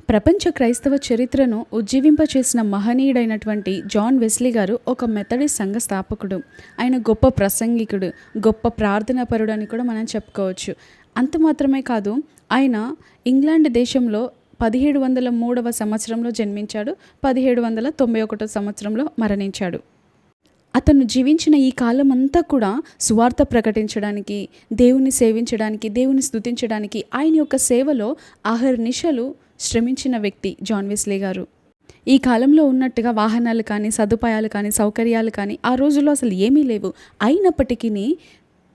ప్రపంచ క్రైస్తవ చరిత్రను ఉజ్జీవింపచేసిన మహనీయుడైనటువంటి జాన్ వెస్లీ గారు ఒక మెథడిస్ట్ సంఘ స్థాపకుడు. ఆయన గొప్ప ప్రసంగికుడు, గొప్ప ప్రార్థనాపరుడు అని కూడా మనం చెప్పుకోవచ్చు. అంత మాత్రమే కాదు, ఆయన ఇంగ్లాండ్ దేశంలో 1703వ సంవత్సరంలో జన్మించాడు. 1791 సంవత్సరంలో మరణించాడు. అతను జీవించిన ఈ కాలం అంతా కూడా సువార్త ప్రకటించడానికి, దేవుని సేవించడానికి, దేవుని స్తుతించడానికి, ఆయన యొక్క సేవలో అహర్నిశలు శ్రమించిన వ్యక్తి జాన్ వెస్లీ గారు. ఈ కాలంలో ఉన్నట్టుగా వాహనాలు కానీ, సదుపాయాలు కానీ, సౌకర్యాలు కానీ ఆ రోజుల్లో అసలు ఏమీ లేవు. అయినప్పటికీ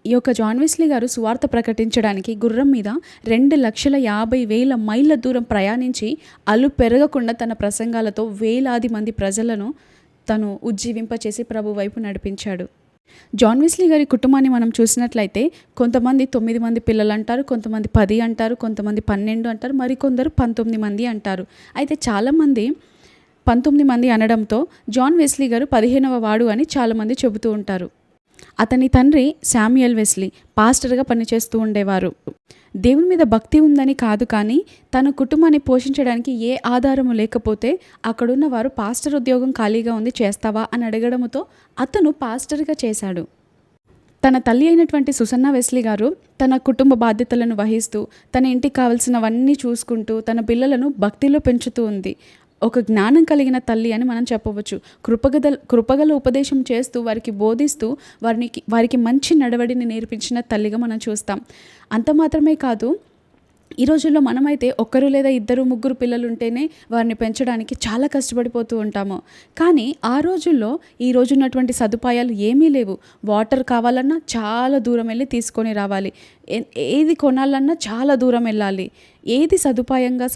ఈ యొక్క జాన్ వెస్లీ గారు సువార్త ప్రకటించడానికి గుర్రం మీద 2,50,000 మైళ్ళ దూరం ప్రయాణించి అలు పెరగకుండా తన ప్రసంగాలతో వేలాది మంది ప్రజలను తను ఉజ్జీవింపచేసి ప్రభు వైపు నడిపించాడు. జాన్ వెస్లీ గారి కుటుంబాన్ని మనం చూసినట్లయితే కొంతమంది 9 మంది పిల్లలు అంటారు, కొంతమంది 10 అంటారు, కొంతమంది 12 అంటారు, మరికొందరు 19 మంది అంటారు. అయితే చాలామంది 19 మంది అనడంతో జాన్ వెస్లీ గారు 15వ వాడు అని చాలామంది చెబుతూ ఉంటారు. అతని తండ్రి శామ్యుయల్ వెస్లీ పాస్టర్గా పనిచేస్తూ ఉండేవారు. దేవుని మీద భక్తి ఉందని కాదు, కానీ తన కుటుంబాన్ని పోషించడానికి ఏ ఆధారము లేకపోతే అక్కడున్న వారు పాస్టర్ ఉద్యోగం ఖాళీగా ఉంది, చేస్తావా అని అడగడంతో అతను పాస్టర్గా చేశాడు. తన తల్లి అయినటువంటి సుసన్నా వెస్లీ గారు తన కుటుంబ బాధ్యతలను వహిస్తూ, తన ఇంటికి కావలసినవన్నీ చూసుకుంటూ, తన పిల్లలను భక్తిలో పెంచుతూ ఉంది. ఒక జ్ఞానం కలిగిన తల్లి అని మనం చెప్పవచ్చు. కృపగల ఉపదేశం చేస్తూ, వారికి బోధిస్తూ, వారికి మంచి నడవడిని నేర్పించిన తల్లిగా మనం చూస్తాం. అంత మాత్రమే కాదు, ఈ రోజుల్లో మనమైతే ఒక్కరు లేదా 2, 3 పిల్లలు ఉంటేనే వారిని పెంచడానికి చాలా కష్టపడిపోతూ ఉంటాము. కానీ ఆ రోజుల్లో ఈ రోజు ఉన్నటువంటి సదుపాయాలు ఏమీ లేవు. వాటర్ కావాలన్నా చాలా దూరం వెళ్ళి తీసుకొని రావాలి. ఏది కొనాలన్నా చాలా దూరం వెళ్ళాలి. ఏది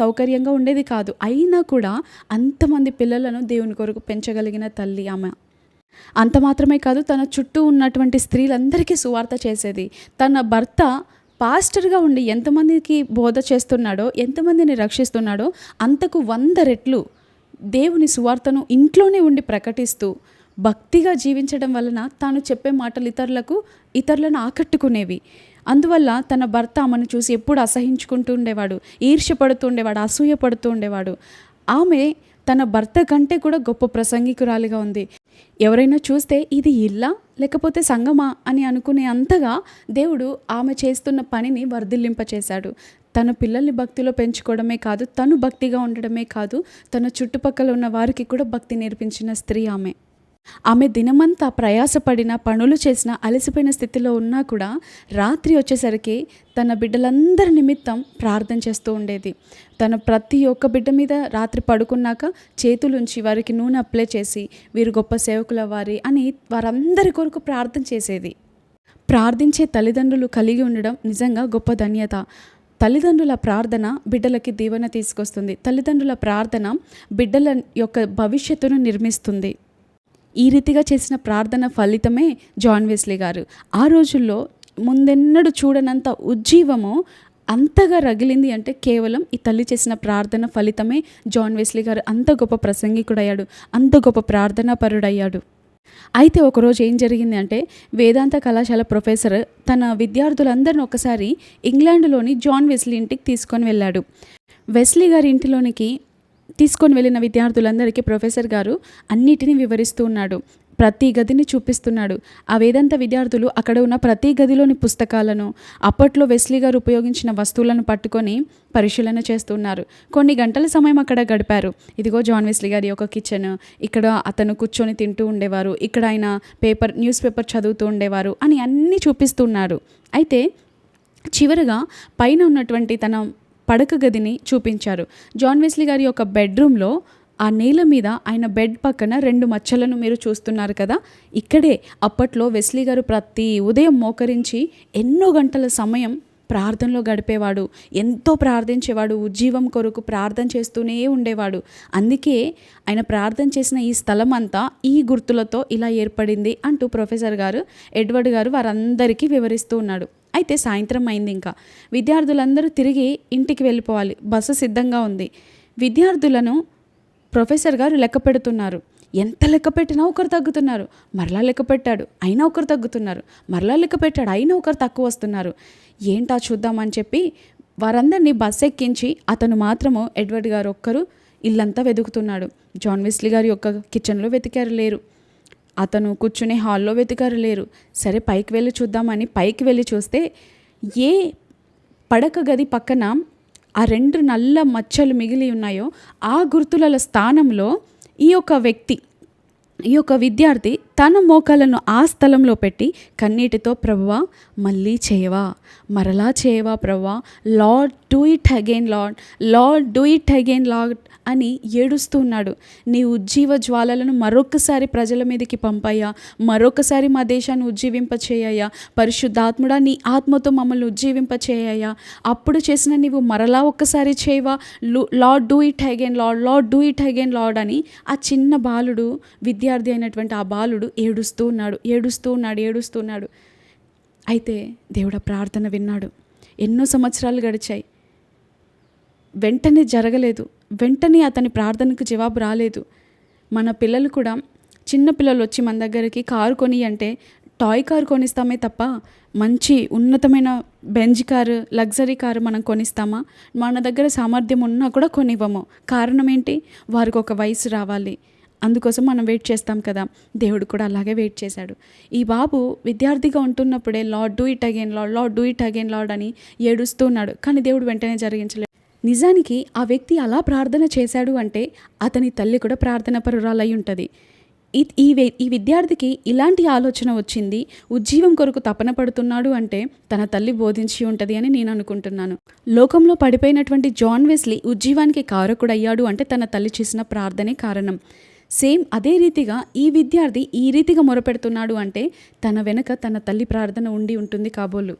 సౌకర్యంగా ఉండేది కాదు. అయినా కూడా అంతమంది పిల్లలను దేవుని కొరకు పెంచగలిగిన తల్లి ఆమె. అంత మాత్రమే కాదు, తన చుట్టూ ఉన్నటువంటి స్త్రీలందరికీ సువార్త చేసేది. తన భర్త పాస్టర్గా ఉండి ఎంతమందికి బోధ చేస్తున్నాడో, ఎంతమందిని రక్షిస్తున్నాడో అంతకు 100 రెట్లు దేవుని సువార్తను ఇంట్లోనే ఉండి ప్రకటిస్తూ భక్తిగా జీవించడం వలన తాను చెప్పే మాటలు ఇతరులను ఆకట్టుకునేవి. అందువల్ల తన భర్త ఆమెను చూసి ఎప్పుడు అసహించుకుంటూ ఉండేవాడు, ఈర్ష్యపడుతూ ఉండేవాడు, అసూయపడుతూ ఉండేవాడు. ఆమె తన భర్త కంటే కూడా గొప్ప ప్రసంగికురాలిగా ఉంది. ఎవరైనా చూస్తే ఇది ఇల్లా లేకపోతే సంగమా అని అనుకునే అంతగా దేవుడు ఆమె చేస్తున్న పనిని వర్ధిల్లింపచేశాడు. తన పిల్లల్ని భక్తిలో పెంచుకోవడమే కాదు, తను భక్తిగా ఉండడమే కాదు, తన చుట్టుపక్కల ఉన్న వారికి కూడా భక్తి నేర్పించిన స్త్రీ ఆమె. ఆమె దినమంతా ప్రయాసపడిన, పనులు చేసిన, అలసిపోయిన స్థితిలో ఉన్నా కూడా రాత్రి వచ్చేసరికి తన బిడ్డలందరి నిమిత్తం ప్రార్థన చేస్తూ ఉండేది. తన ప్రతి ఒక్క బిడ్డ మీద రాత్రి పడుకున్నాక చేతులుంచి వారికి నూనె అప్లై చేసి, వీరు గొప్ప సేవకుల వారి అని వారందరి కొరకు ప్రార్థన చేసేది. ప్రార్థించే తల్లిదండ్రులు కలిగి ఉండడం నిజంగా గొప్ప ధన్యత. తల్లిదండ్రుల ప్రార్థన బిడ్డలకి దీవెన తీసుకొస్తుంది. తల్లిదండ్రుల ప్రార్థన బిడ్డల యొక్క భవిష్యత్తును నిర్మిస్తుంది. ఈ రీతిగా చేసిన ప్రార్థన ఫలితమే జాన్ వెస్లీ గారు. ఆ రోజుల్లో ముందెన్నడూ చూడనంత ఉజ్జీవము అంతగా రగిలింది అంటే కేవలం ఈ తల్లి చేసిన ప్రార్థన ఫలితమే జాన్ వెస్లీ గారు అంత గొప్ప ప్రసంగికుడయ్యాడు, అంత గొప్ప ప్రార్థనాపరుడయ్యాడు. అయితే ఒకరోజు ఏం జరిగింది అంటే, వేదాంత కళాశాల ప్రొఫెసర్ తన విద్యార్థులందరిని ఒకసారి ఇంగ్లాండ్లోని జాన్ వెస్లీ ఇంటికి తీసుకొని వెళ్ళాడు. వెస్లీ గారి ఇంటిలోనికి తీసుకొని వెళ్ళిన విద్యార్థులందరికీ ప్రొఫెసర్ గారు అన్నిటినీ వివరిస్తూ ఉన్నాడు. ప్రతి గదిని చూపిస్తున్నాడు. ఆ వేదాంత విద్యార్థులు అక్కడ ఉన్న ప్రతి గదిలోని పుస్తకాలను, అప్పట్లో వెస్లీ గారు ఉపయోగించిన వస్తువులను పట్టుకొని పరిశీలన చేస్తున్నారు. కొన్ని గంటల సమయం అక్కడ గడిపారు. ఇదిగో జాన్ వెస్లీ గారి యొక్క కిచెన్, ఇక్కడ అతను కూర్చొని తింటూ ఉండేవారు, ఇక్కడ ఆయన న్యూస్ పేపర్ చదువుతూ ఉండేవారు అని అన్నీ చూపిస్తున్నారు. అయితే చివరగా పైన ఉన్నటువంటి తన పడక గదిని చూపించారు. జాన్ వెస్లీ గారి యొక్క బెడ్రూమ్లో ఆ నేల మీద ఆయన బెడ్ పక్కన 2 మచ్చలను మీరు చూస్తున్నారు కదా, ఇక్కడే అప్పట్లో వెస్లీ గారు ప్రతి ఉదయం మోకరించి ఎన్నో గంటల సమయం ప్రార్థనలో గడిపేవాడు. ఎంతో ప్రార్థించేవాడు. ఉజ్జీవం కొరకు ప్రార్థన చేస్తూనే ఉండేవాడు. అందుకే ఆయన ప్రార్థన చేసిన ఈ స్థలం అంతా ఈ గుర్తులతో ఇలా ఏర్పడింది అంటూ ప్రొఫెసర్ గారు, ఎడ్వర్డ్ గారు వారందరికీ వివరిస్తూ ఉన్నాడు. అయితే సాయంత్రం అయింది. ఇంకా విద్యార్థులందరూ తిరిగి ఇంటికి వెళ్ళిపోవాలి. బస్సు సిద్ధంగా ఉంది. విద్యార్థులను ప్రొఫెసర్ గారు లెక్క పెడుతున్నారు. ఎంత లెక్క పెట్టినా ఒకరు తగ్గుతున్నారు. మరలా లెక్క పెట్టాడు, అయినా ఒకరు తగ్గుతున్నారు. మరలా లెక్క పెట్టాడు, అయినా ఒకరు తక్కువ వస్తున్నారు. ఏంటా చూద్దామని చెప్పి వారందరినీ బస్ ఎక్కించి అతను మాత్రము ఎడ్వర్డ్ గారు ఒక్కరు ఇల్లంతా వెతుకుతున్నాడు. జాన్ వెస్లీ గారి యొక్క కిచెన్లో వెతికారు, లేరు. అతను కూర్చునే హాల్లో వెతికారు, లేరు. సరే పైకి వెళ్ళి చూద్దామని పైకి వెళ్ళి చూస్తే ఏ పడక గది పక్కన ఆ 2 నల్ల మచ్చలు మిగిలి ఉన్నాయో ఆ గుర్తుల స్థానంలో ఈ యొక్క విద్యార్థి తన మోకాలను ఆ స్థలంలో పెట్టి కన్నీటితో, ప్రభువా మళ్ళీ చేయవా, మరలా చేయవా ప్రభువా, lord do it again Lord, Lord do it again Lord అని ఏడుస్తూ ఉన్నాడు. నీ ఉజ్జీవ జ్వాలలను మరొకసారి ప్రజల మీదకి పంపయ్యా, మరొకసారి మా దేశాన్ని ఉజ్జీవింపచేయ్యా, పరిశుద్ధాత్ముడా నీ ఆత్మతో మమ్మల్ని ఉజ్జీవింపచేయ్యా, అప్పుడు చేసిన నీవు మరలా ఒక్కసారి చేయవా, lord do it again Lord, Lord do it again Lord అని ఆ చిన్న బాలుడు, విద్యార్థి అయినటువంటి ఆ బాలుడు ఏడుస్తూ ఉన్నాడు. అయితే దేవుడు ఆ ప్రార్థన విన్నాడు. ఎన్నో సంవత్సరాలు గడిచాయి, వెంటనే జరగలేదు, వెంటనే అతని ప్రార్థనకు జవాబు రాలేదు. మన పిల్లలు కూడా, చిన్న పిల్లలు వచ్చి మన దగ్గరికి కారు కొని అంటే టాయ్ కారు కొనిస్తామే తప్ప మంచి ఉన్నతమైన బెంజ్ కారు, లగ్జరీ కారు మనం కొనిస్తామా? మన దగ్గర సామర్థ్యం ఉన్నా కూడా కొనివ్వము. కారణం ఏంటి? వారికి ఒక వయసు రావాలి, అందుకోసం మనం వెయిట్ చేస్తాం కదా. దేవుడు కూడా అలాగే వెయిట్ చేశాడు. ఈ బాబు విద్యార్థిగా ఉంటున్నప్పుడే Lord do it again Lord, Lord do it again Lord అని ఏడుస్తూ ఉన్నాడు. కానీ దేవుడు వెంటనే జరిగించలేదు. నిజానికి ఆ వ్యక్తి అలా ప్రార్థన చేశాడు అంటే అతని తల్లి కూడా ప్రార్థన పరురాలై ఉంటుంది. ఈ విద్యార్థికి ఇలాంటి ఆలోచన వచ్చింది, ఉజ్జీవం కొరకు తపన పడుతున్నాడు అంటే తన తల్లి బోధించి ఉంటుంది అని నేను అనుకుంటున్నాను. లోకంలో పడిపోయినటువంటి జాన్ వెస్లీ ఉజ్జీవానికి కారకుడయ్యాడు అంటే తన తల్లి చేసిన ప్రార్థనే కారణం. సేమ్ అదే రీతిగా ఈ విద్యార్థి ఈ రీతిగా మొరపెడుతున్నాడు అంటే తన వెనక తన తల్లి ప్రార్థన ఉండి ఉంటుంది కాబోలు.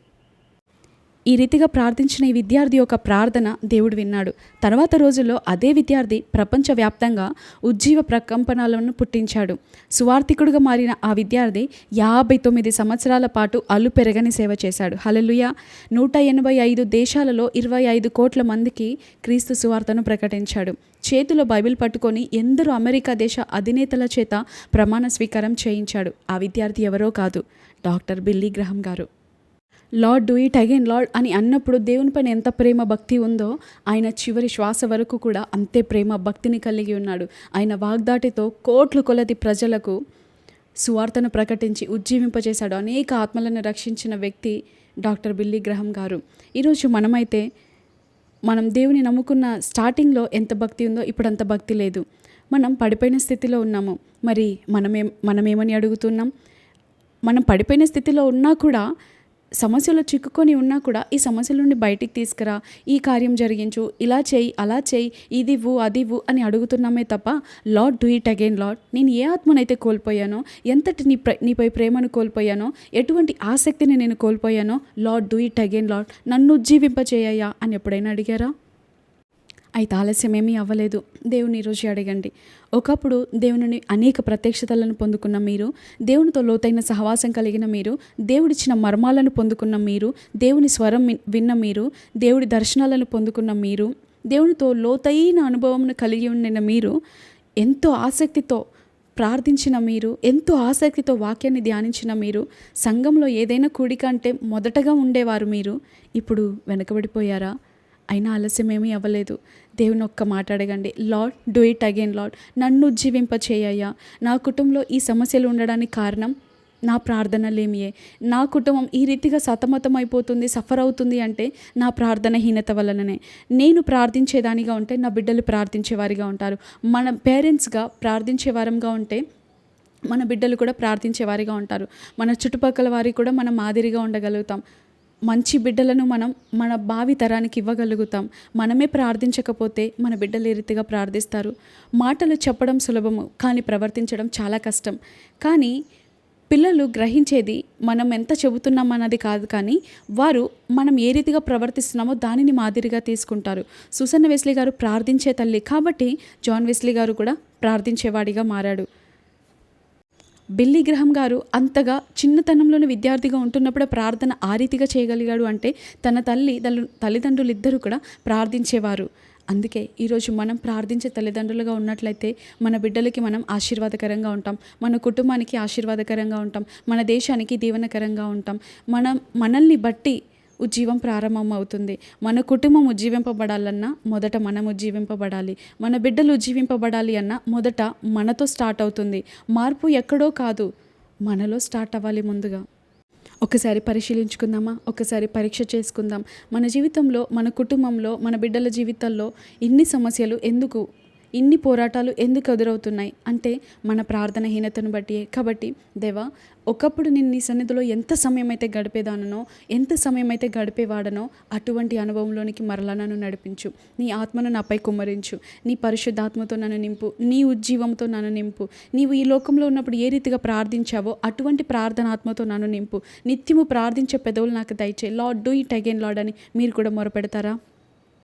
ఈ రీతిగా ప్రార్థించిన ఈ విద్యార్థి యొక్క ప్రార్థన దేవుడు విన్నాడు. తర్వాత రోజుల్లో అదే విద్యార్థి ప్రపంచవ్యాప్తంగా ఉజ్జీవ ప్రకంపనలను పుట్టించాడు. సువార్థికుడుగా మారిన ఆ విద్యార్థి 59 సంవత్సరాల పాటు అలుపెరగని సేవ చేశాడు. హల్లెలూయా. 185 దేశాలలో 25 కోట్ల మందికి క్రీస్తు సువార్తను ప్రకటించాడు. చేతిలో బైబిల్ పట్టుకొని ఎందరో అమెరికా దేశ అధినేతల చేత ప్రమాణ స్వీకారం చేయించాడు. ఆ విద్యార్థి ఎవరో కాదు, డాక్టర్ బిల్లీ గ్రహం గారు. Lord do it again Lord అని అన్నప్పుడు దేవుని పైన ఎంత ప్రేమ భక్తి ఉందో ఆయన చివరి శ్వాస వరకు కూడా అంతే ప్రేమ భక్తిని కలిగి ఉన్నాడు. ఆయన వాగ్దాటితో కోట్ల కొలది ప్రజలకు సువార్తను ప్రకటించి ఉజ్జీవింపజేశాడు. అనేక ఆత్మలను రక్షించిన వ్యక్తి డాక్టర్ బిల్లీ గ్రహం గారు. ఈరోజు మనం దేవుని నమ్ముకున్న స్టార్టింగ్లో ఎంత భక్తి ఉందో ఇప్పుడు అంత భక్తి లేదు. మనం పడిపోయిన స్థితిలో ఉన్నాము. మరి మనమేమని అడుగుతున్నాం? మనం పడిపోయిన స్థితిలో ఉన్నా కూడా, సమస్యలో చిక్కుకొని ఉన్నా కూడా ఈ సమస్యల నుండి బయటికి తీసుకురా, ఈ కార్యం జరిగించు, ఇలా చేయి, అలా చేయి, ఇదివ్వు అదివ్వు అని అడుగుతున్నామే తప్ప lord do it again lord, నేను ఏ ఆత్మనైతే కోల్పోయానో, ఎంతటి నీపై ప్రేమను కోల్పోయానో, ఎటువంటి ఆసక్తిని నేను కోల్పోయానో, Lord do it again Lord, నన్ను ఉజ్జీవింపచేయ్యా అని ఎప్పుడైనా అడిగారా? అయితే ఆలస్యం ఏమీ అవ్వలేదు. దేవుని ఈరోజు అడగండి. ఒకప్పుడు దేవుని అనేక ప్రత్యక్షతలను పొందుకున్న మీరు, దేవునితో లోతైన సహవాసం కలిగిన మీరు, దేవుడిచ్చిన మర్మాలను పొందుకున్న మీరు, దేవుని స్వరం విన్న మీరు, దేవుడి దర్శనాలను పొందుకున్న మీరు, దేవునితో లోతైన అనుభవంను కలిగి ఉండిన మీరు, ఎంతో ఆసక్తితో ప్రార్థించిన మీరు, ఎంతో ఆసక్తితో వాక్యాన్ని ధ్యానించిన మీరు, సంఘంలో ఏదైనా కూడిక అంటే మొదటగా ఉండేవారు మీరు, ఇప్పుడు వెనకబడిపోయారా? అయినా ఆలస్యమేమీ అవ్వలేదు. దేవుని ఒక్క మాట అడగండి. Lord do it again Lord, నన్ను ఉజ్జీవింపచేయ్యా. నా కుటుంబంలో ఈ సమస్యలు ఉండడానికి కారణం నా ప్రార్థనలేమియే. నా కుటుంబం ఈ రీతిగా సతమతం అయిపోతుంది, సఫర్ అవుతుంది అంటే నా ప్రార్థనహీనత వలననే. నేను ప్రార్థించేదానిగా ఉంటే నా బిడ్డలు ప్రార్థించేవారిగా ఉంటారు. మన పేరెంట్స్గా ప్రార్థించేవారంగా ఉంటే మన బిడ్డలు కూడా ప్రార్థించేవారిగా ఉంటారు. మన చుట్టుపక్కల వారికి కూడా మనం మాదిరిగా ఉండగలుగుతాం. మంచి బిడ్డలను మనం మన భావి తరానికి ఇవ్వగలుగుతాం. మనమే ప్రార్థించకపోతే మన బిడ్డలు ఏ రీతిగా ప్రార్థిస్తారు? మాటలు చెప్పడం సులభము, కానీ ప్రవర్తించడం చాలా కష్టం. కానీ పిల్లలు గ్రహించేది మనం ఎంత చెబుతున్నాం అన్నది కాదు, కానీ వారు మనం ఏ రీతిగా ప్రవర్తిస్తున్నామో దానిని మాదిరిగా తీసుకుంటారు. సూసన్న వెస్లీ గారు ప్రార్థించే తల్లి కాబట్టి జాన్ వెస్లీ గారు కూడా ప్రార్థించేవాడిగా మారాడు. బిల్లీ గ్రహం గారు అంతగా చిన్నతనంలోని విద్యార్థిగా ఉంటున్నప్పుడు ప్రార్థన ఆ రీతిగా చేయగలిగాడు అంటే తన తల్లిదండ్రులు ఇద్దరు కూడా ప్రార్థించేవారు. అందుకే ఈరోజు మనం ప్రార్థించే తల్లిదండ్రులుగా ఉన్నట్లయితే మన బిడ్డలకి మనం ఆశీర్వాదకరంగా ఉంటాం, మన కుటుంబానికి ఆశీర్వాదకరంగా ఉంటాం, మన దేశానికి దీవెనకరంగా ఉంటాం. మనల్ని బట్టి ఉజ్జీవం ప్రారంభం అవుతుంది. మన కుటుంబం ఉజ్జీవింపబడాలన్నా మొదట మనం ఉజ్జీవింపబడాలి. మన బిడ్డలు ఉజ్జీవింపబడాలి అన్నా మొదట మనతో స్టార్ట్ అవుతుంది. మార్పు ఎక్కడో కాదు, మనలో స్టార్ట్ అవ్వాలి ముందుగా. ఒకసారి పరిశీలించుకుందామా? ఒకసారి పరీక్ష చేసుకుందాం. మన జీవితంలో, మన కుటుంబంలో, మన బిడ్డల జీవితాల్లో ఇన్ని సమస్యలు ఎందుకు, ఇన్ని పోరాటాలు ఎందుకు ఎదురవుతున్నాయి అంటే మన ప్రార్థనహీనతను బట్టియే. కాబట్టి దేవా, ఒకప్పుడు నేను నీ సన్నిధిలో ఎంత సమయం అయితే గడిపేదానో, ఎంత సమయం అయితే గడిపేవాడనో అటువంటి అనుభవంలోనికి మరలా నన్ను నడిపించు. నీ ఆత్మను నాపై కుమ్మరించు. నీ పరిశుద్ధాత్మతో నన్ను నింపు. నీ ఉజ్జీవంతో నన్ను నింపు. నీవు ఈ లోకంలో ఉన్నప్పుడు ఏ రీతిగా ప్రార్థించావో అటువంటి ప్రార్థనాత్మతో నన్ను నింపు. నిత్యము ప్రార్థించే పెదవులు నాకు దయచేయి. Lord, do it again Lord అని మీరు కూడా మొరపెడతారా?